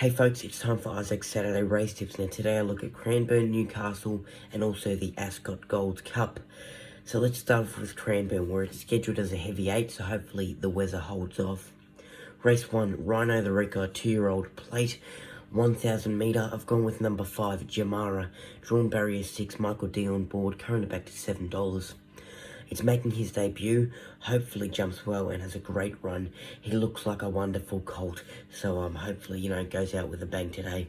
Hey folks, it's time for Isaac's Saturday race tips. Now today I look at Cranbourne, Newcastle and also the Ascot Gold Cup. So let's start off with Cranbourne, where it's scheduled as a heavy 8, so hopefully the weather holds off. Race 1, Rhino the Record 2-year-old plate, 1,000 metre. I've gone with number 5, Jamara, drawn barrier 6, Michael D on board, currently back to $7. It's making his debut, hopefully jumps well and has a great run. He looks like a wonderful colt, so hopefully, goes out with a bang today.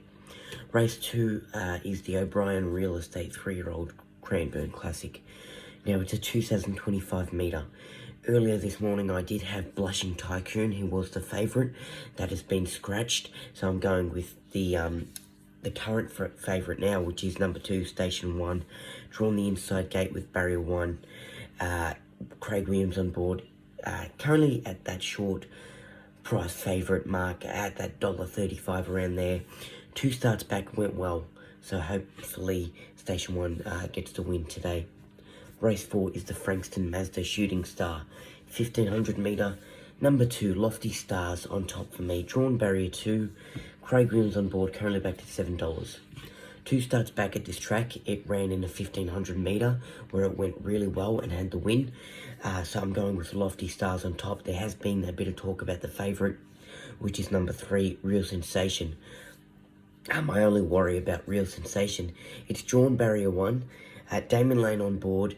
Race 2 is the O'Brien Real Estate 3-year-old Cranbourne Classic. Now, it's a 2,025 metre. Earlier this morning, I did have Blushing Tycoon, who was the favourite. That has been scratched, so I'm going with the current favourite now, which is number 2, Station 1. Drawn the inside gate with barrier 1. Craig Williams on board, currently at that short price favourite mark at that $1.35 around there. 2 starts back went well, so hopefully Station 1 gets the win today. Race 4 is the Frankston Mazda Shooting Star, 1,500 metre, number 2 Lofty Stars on top for me, drawn barrier 2, Craig Williams on board, currently back to $7. 2 starts back at this track, it ran in a 1,500 metre where it went really well and had the win. So I'm going with Lofty Stars on top. There has been a bit of talk about the favourite, which is number 3, Real Sensation. My only worry about Real Sensation, it's drawn barrier 1, Damon Lane on board,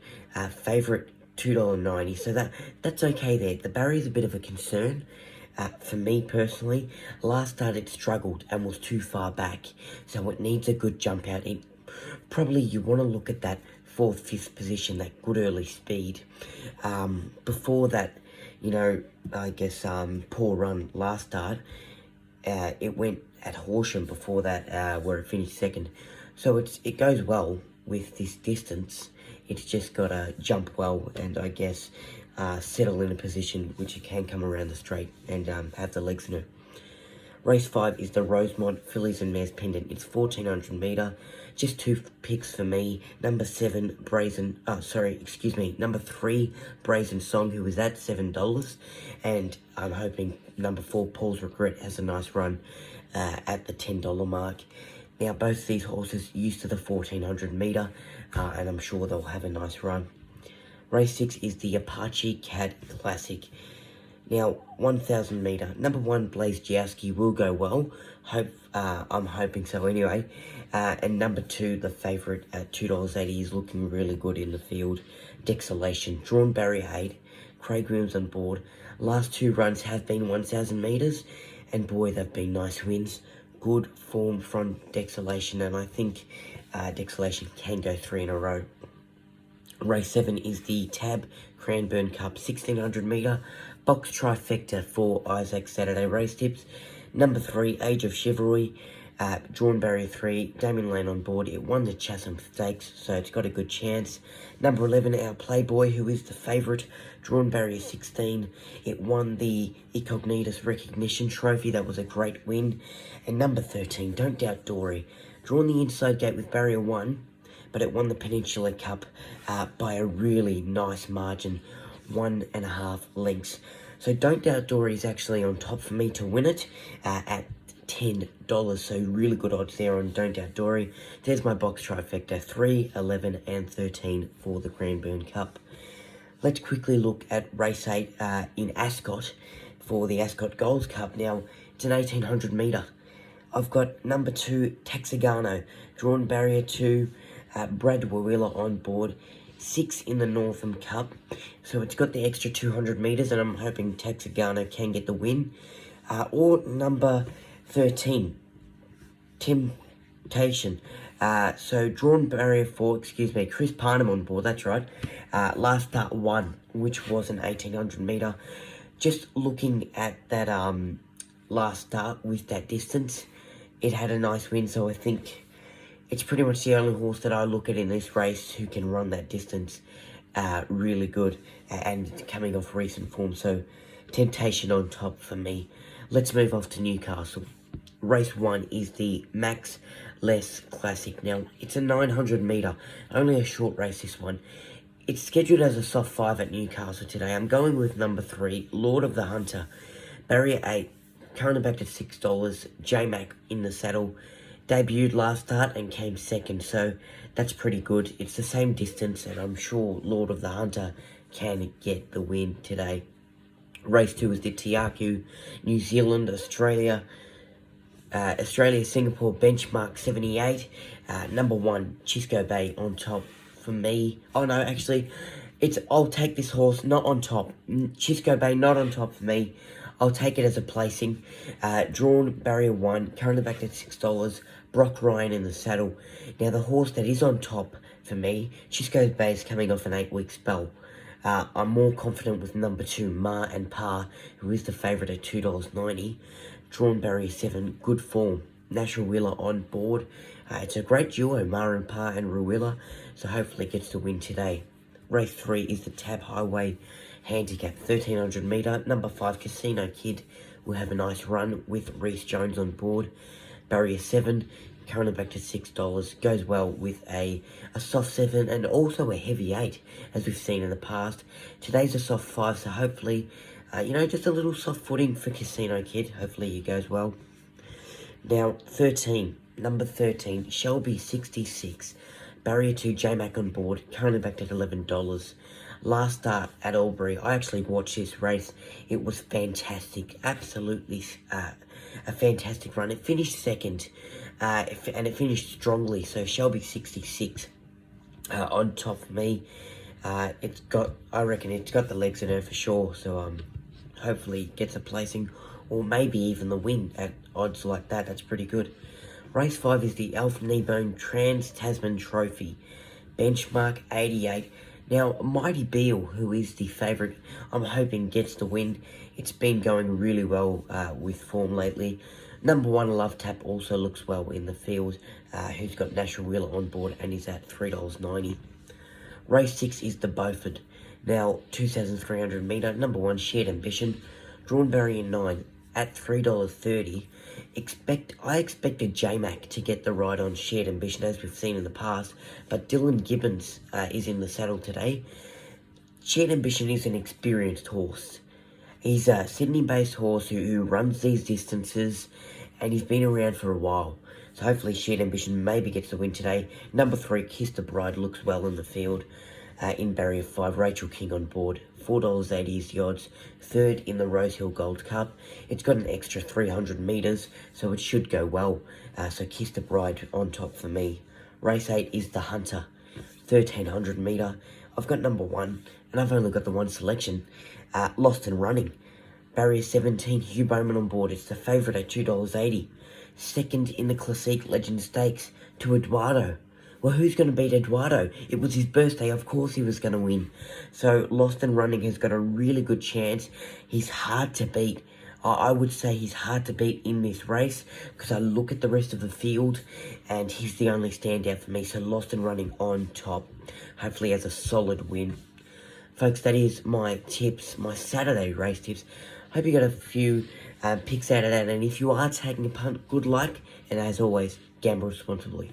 favourite $2.90, so that's okay there. The barrier's a bit of a concern. For me personally, last start it struggled and was too far back, so it needs a good jump out. Probably you want to look at that 4th, 5th position, that good early speed. Before that, I guess poor run last start, it went at Horsham before that, where it finished 2nd. So it goes well with this distance. It's just got to jump well and I guess settle in a position which you can come around the straight and have the legs in it. Race 5 is the Rosemont Fillies and Mares Pendant. It's 1,400 metre. Just 2 picks for me. Number 3, Brazen Song, who is at $7. And I'm hoping number 4, Paul's Regret, has a nice run at the $10 mark. Now, both of these horses used to the 1,400 metre, and I'm sure they'll have a nice run. Race 6 is the Apache Cat Classic. Now, 1,000 metre. Number 1, Blaze Jowski, will go well. I'm hoping so anyway. And number 2, the favourite at $2.80, is looking really good in the field. Dexalation, drawn barrier 8. Craig Williams on board. Last 2 runs have been 1,000 metres, and boy, they've been nice wins. Good form from Dexalation, and I think Dexalation can go 3 in a row. Race 7 is the Tab Cranbourne Cup 1,600 metre box trifecta for Isaac's Saturday race tips. Number 3, Age of Chivalry, drawn barrier 3, Damien Lane on board. It won the Chatham Stakes, so it's got a good chance. Number 11, our Playboy, who is the favourite, drawn barrier 16. It won the Incognitus Recognition Trophy. That was a great win. And number 13, Don't Doubt Dory, drawn the inside gate with barrier 1, but it won the Peninsula Cup by a really nice margin, 1.5 lengths. So Don't Doubt Dory is actually on top for me to win it at $10. So really good odds there on Don't Doubt Dory. There's my box trifecta, 3, 11 and 13 for the Cranbourne Cup. Let's quickly look at race 8 in Ascot for the Ascot Gold Cup. Now, it's an 1,800 metre. I've got number 2, Texagano, drawn barrier 2, Brad Wawila on board, 6 in the Northam Cup, so it's got the extra 200 metres, and I'm hoping Texagano can get the win. Or number 13, Temptation, so drawn barrier 4, Chris Parnham on board, that's right. Last start 1, which was an 1,800 metre. Just looking at that last start with that distance, it had a nice win, so I think it's pretty much the only horse that I look at in this race who can run that distance really good and coming off recent form. So Temptation on top for me. Let's move off to Newcastle. Race 1 is the Max Less Classic. Now, it's a 900 metre, only a short race this one. It's scheduled as a soft 5 at Newcastle today. I'm going with number 3, Lord of the Hunter. Barrier 8, currently back at $6. J-Mac in the saddle. Debuted last start and came second, so that's pretty good. It's the same distance, and I'm sure Lord of the Hunter can get the win today. Race 2 is the Tiaku, New Zealand, Australia, Singapore benchmark 78. Number 1, Chisco Bay on top for me. Oh no, actually, I'll take this horse not on top. Chisco Bay not on top for me. I'll take it as a placing. Drawn barrier 1, currently back at $6. Brock Ryan in the saddle. Now the horse that is on top for me, Chisco Bay, is coming off an 8-week spell. I'm more confident with number 2, Ma and Pa, who is the favourite at $2.90. Drawn barrier 7, good form. Nash Ruilla on board. It's a great duo, Ma and Pa and Ruilla, so hopefully it gets the win today. Race 3 is the Tab Highway Handicap, 1300 metre. Number 5, Casino Kid, will have a nice run with Reece Jones on board. Barrier 7, currently back to $6, goes well with a soft 7 and also a heavy 8, as we've seen in the past. Today's a soft 5, so hopefully, just a little soft footing for Casino Kid. Hopefully it goes well. Now, number 13, Shelby 66. Barrier 2, J-Mac on board, currently back at $11. Last start at Albury, I actually watched this race. It was fantastic, absolutely a fantastic run. It finished second, and it finished strongly, so Shelby 66 on top of me. I reckon it's got the legs in her for sure, so hopefully it gets a placing, or maybe even the win at odds like that. That's pretty good. Race 5 is the Alf Kneebone Trans-Tasman Trophy, benchmark 88. Now, Mighty Beale, who is the favourite, I'm hoping gets the win. It's been going really well with form lately. Number 1, Love Tap, also looks well in the field, who's got National Wheeler on board and is at $3.90. Race 6 is the Beaufort. Now, 2,300 metre, number 1, Shared Ambition, drawn barrier 9 at $3.30. I expected J-Mac to get the ride on Shared Ambition, as we've seen in the past, but Dylan Gibbons is in the saddle today. Shared Ambition is an experienced horse. He's a Sydney-based horse who runs these distances, and he's been around for a while. So hopefully Shared Ambition maybe gets the win today. Number 3, Kiss the Bride, looks well in the field. In barrier 5, Rachel King on board. $4.80 is the odds. Third in the Rosehill Gold Cup. It's got an extra 300 metres, so it should go well. So Kiss the Bride on top for me. Race 8 is the Hunter, 1,300 metre. I've got number 1, and I've only got the 1 selection. Lost and Running. Barrier 17, Hugh Bowman on board. It's the favourite at $2.80. Second in the Classique Legend Stakes to Eduardo. Well, who's going to beat Eduardo? It was his birthday, of course he was going to win. So, Lost and Running has got a really good chance. He's hard to beat. I would say he's hard to beat in this race, because I look at the rest of the field, and he's the only standout for me. So, Lost and Running on top. Hopefully has a solid win. Folks, that is my tips, my Saturday race tips. Hope you got a few picks out of that, and if you are taking a punt, good luck, and as always, gamble responsibly.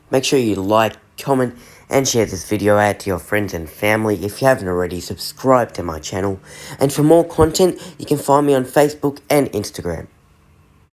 Make sure you like, comment, and share this video out to your friends and family. If you haven't already, subscribe to my channel. And for more content, you can find me on Facebook and Instagram.